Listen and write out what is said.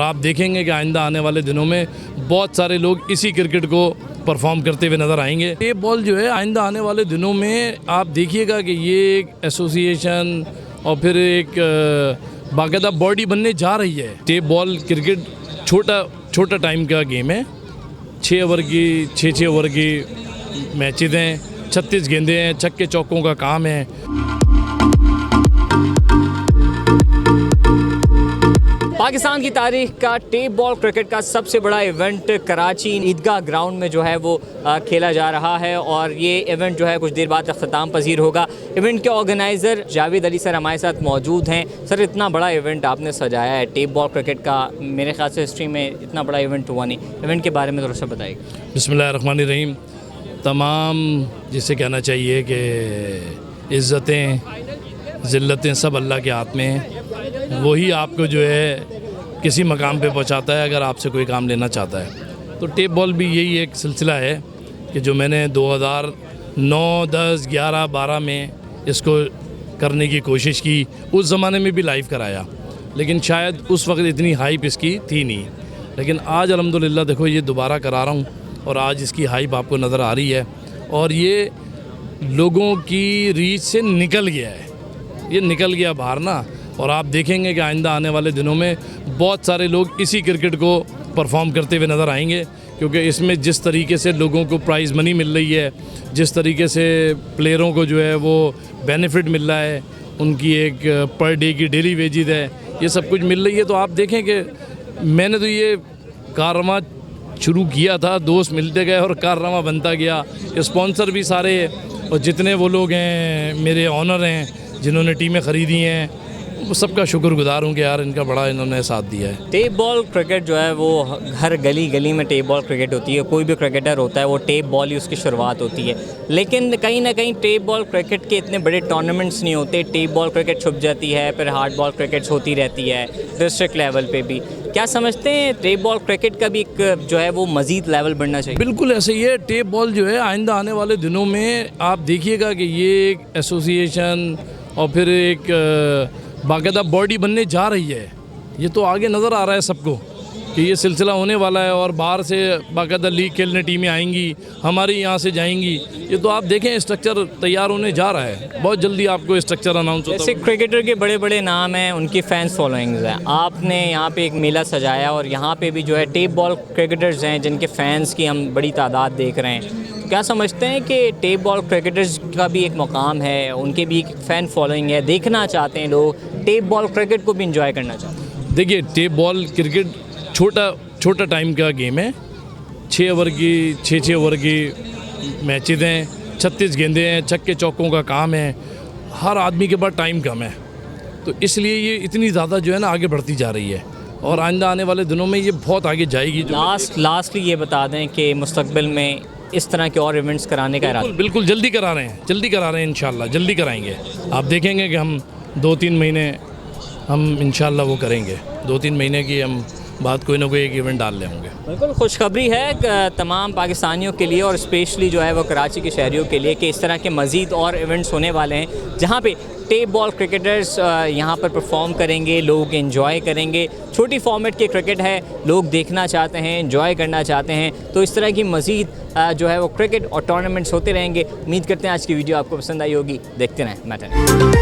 आप देखेंगे कि आइंदा आने वाले दिनों में बहुत सारे लोग इसी क्रिकेट को परफॉर्म करते हुए नज़र आएंगे। टेप बॉल जो है आइंदा आने वाले दिनों में आप देखिएगा कि ये एक एसोसिएशन और फिर एक बाकायदा बॉडी बनने जा रही है। टेप बॉल क्रिकेट छोटा टाइम का गेम है। 6 ओवर की मैचेज़ हैं, 36 गेंदें हैं, छक्के चौकों का काम है। पाकिस्तान की तारीख का टेप बॉल क्रिकेट का सबसे बड़ा इवेंट कराची ईदगाह ग्राउंड में जो है वो खेला जा रहा है और ये इवेंट जो है कुछ देर बाद अख्ताम पजीर होगा। इवेंट के ऑर्गेनाइज़र जावेद अली सर हमारे साथ मौजूद हैं। सर, इतना बड़ा इवेंट आपने सजाया है टेप बॉल क्रिकेट का, मेरे ख्याल से हिस्ट्री में इतना बड़ा इवेंट हुआ नहीं। इवेंट के बारे में थोड़ा सा बताइए। बिस्मिल्लाहिर्रहमानिर्रहीम। तमाम जिसे कहना चाहिए कि इज़्ज़तें ज़िल्लतें सब अल्लाह के हाथ में हैं। वही आपको जो है किसी मकाम पे पहुंचाता है अगर आपसे कोई काम लेना चाहता है। तो टेप बॉल भी यही एक सिलसिला है कि जो मैंने 2009, 10, 11, 12 में इसको करने की कोशिश की। उस ज़माने में भी लाइव कराया, लेकिन शायद उस वक्त इतनी हाइप इसकी थी नहीं। लेकिन आज अल्हम्दुलिल्लाह देखो ये दोबारा करा रहा हूँ और आज इसकी हाइप आपको नज़र आ रही है और ये लोगों की रीच से निकल गया है, ये निकल गया बाहर ना। और आप देखेंगे कि आइंदा आने वाले दिनों में बहुत सारे लोग इसी क्रिकेट को परफॉर्म करते हुए नज़र आएंगे, क्योंकि इसमें जिस तरीके से लोगों को प्राइज़ मनी मिल रही है, जिस तरीके से प्लेयरों को जो है वो बेनिफिट मिल रहा है, उनकी एक पर डे की डेली वेजेस है, ये सब कुछ मिल रही है। तो आप देखें कि मैंने तो ये कारनामा शुरू किया था, दोस्त मिलते गए और कारनामा बनता गया। स्पॉन्सर भी सारे और जितने वो लोग हैं मेरे ऑनर हैं जिन्होंने टीमें ख़रीदी हैं, वो सबका शुक्रगुजार हूँ कि यार इनका बड़ा इन्होंने साथ दिया है। टेप बॉल क्रिकेट जो है वो हर गली गली में टेप बॉल क्रिकेट होती है। कोई भी क्रिकेटर होता है वो टेप बॉल ही उसकी शुरुआत होती है, लेकिन कहीं ना कहीं टेप बॉल क्रिकेट के इतने बड़े टूर्नामेंट्स नहीं होते। टेप बॉल क्रिकेट छुप जाती है, फिर हार्ड बॉल क्रिकेट्स होती रहती है डिस्ट्रिक्ट लेवल पे भी। क्या समझते हैं टेप बॉल क्रिकेट का भी एक जो है वो मज़ीद लेवल बढ़ना चाहिए? बिल्कुल ऐसे ही है। टेप बॉल जो है आइंदा आने वाले दिनों में आप देखिएगा कि ये एक एसोसिएशन और फिर एक बाकायदा बॉडी बनने जा रही है। ये तो आगे नज़र आ रहा है सबको कि ये सिलसिला होने वाला है और बाहर से बाकायदा लीग खेलने टीमें आएंगी, हमारी यहाँ से जाएंगी। ये तो आप देखें स्ट्रक्चर तैयार होने जा रहा है, बहुत जल्दी आपको स्ट्रक्चर अनाउंस होता है। जैसे क्रिकेटर के बड़े बड़े नाम हैं, उनकी फैंस फॉलोइंग्स हैं। आपने यहाँ पे एक मेला सजाया और यहाँ पे भी जो है टेप बॉल क्रिकेटर्स हैं जिनके फैंस की हम बड़ी तादाद देख रहे हैं। क्या समझते हैं कि टेप बॉल क्रिकेटर्स का भी एक मुकाम है, उनके भी एक फ़ैन फॉलोइंग है, देखना चाहते हैं लोग, टेप बॉल क्रिकेट को भी इंजॉय करना चाहते हैं? देखिए टेप बॉल क्रिकेट छोटा टाइम का गेम है। 6 ओवर की मैचेज़ हैं, 36 गेंदें हैं, छक्के चौकों का काम है। हर आदमी के पास टाइम कम है, तो इसलिए ये इतनी ज़्यादा जो है ना आगे बढ़ती जा रही है और आइंदा आने वाले दिनों में ये बहुत आगे जाएगी। लास्टली ये बता दें कि मुस्तकबिल में इस तरह के और इवेंट्स कराने का इरादा? बिल्कुल जल्दी करा रहे हैं इंशाल्लाह, जल्दी कराएंगे। आप देखेंगे कि हम 2-3 महीने हम इंशाल्लाह वो करेंगे। 2-3 महीने की हम बाद कोई ना कोई एक इवेंट डाल ले होंगे। बिल्कुल खुशखबरी है तमाम पाकिस्तानियों के लिए और स्पेशली जो है वो कराची के शहरियों के लिए कि इस तरह के मज़ीद और इवेंट्स होने वाले हैं जहाँ पे टेप बॉल क्रिकेटर्स यहाँ पर परफॉर्म करेंगे, लोग एंजॉय करेंगे। छोटी फॉर्मेट के क्रिकेट है, लोग देखना चाहते हैं, एंजॉय करना चाहते हैं, तो इस तरह की मज़ीद जो है वो क्रिकेट और टूर्नामेंट्स होते रहेंगे। उम्मीद करते हैं आज की वीडियो आपको पसंद आई होगी। देखते रहें मैटर।